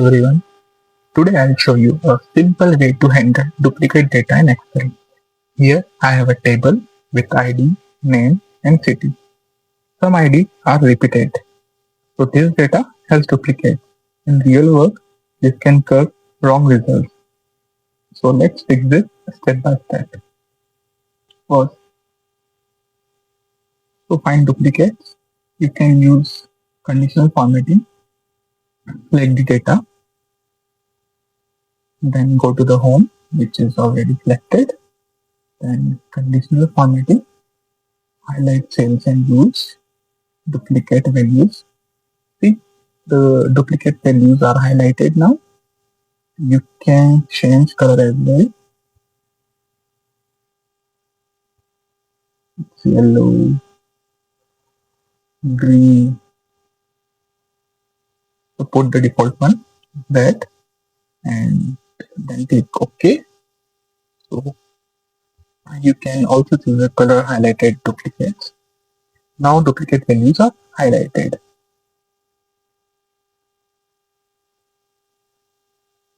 everyone. Today I'll show you a simple way to handle duplicate data in Excel. Here I have a table with ID, name and city. Some IDs are repeated, so this data has duplicate. In real work, this can cause wrong results. So let's fix this step by step. First, to find duplicates, you can use conditional formatting, select the data, then go to the home, which is already selected, then conditional formatting, highlight cells and use duplicate values. See, the duplicate values are highlighted now. You can change color as well. It's yellow, green. So put the default one, red, and then click OK. So you can also choose a color highlighted duplicates. Now duplicate values are highlighted.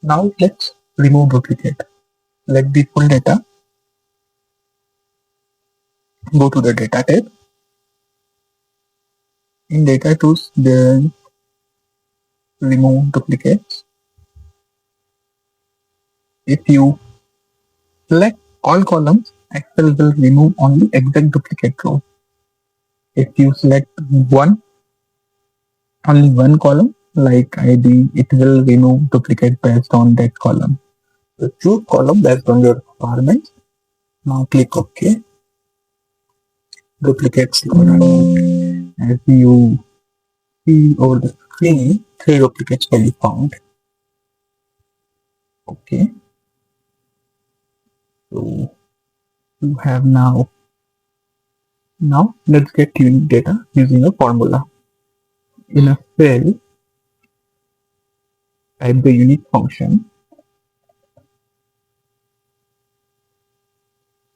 Now let's remove duplicate. Select the full data. Go to the data tab. In data tools, then remove duplicates. If you select all columns, Excel will remove only exact duplicate row. If you select only one column, like ID, it will remove duplicate based on that column. So choose column based on your requirements. Now click OK. Duplicates down. As you see over the screen, 3 duplicates will be found. Okay. So you have now let's get unique data using a formula. In a cell, type the unique function,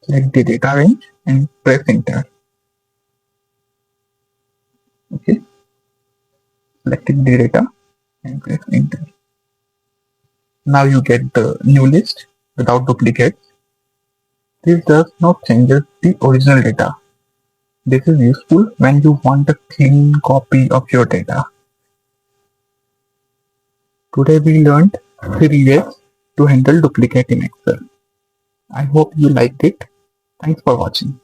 select the data range and press enter. Okay, selecting the data and press enter. Now you get the new list without duplicates. This does not change the original data. This is useful when you want a clean copy of your data. Today we learned 3 ways to handle duplicate in Excel. I hope you liked it. Thanks for watching.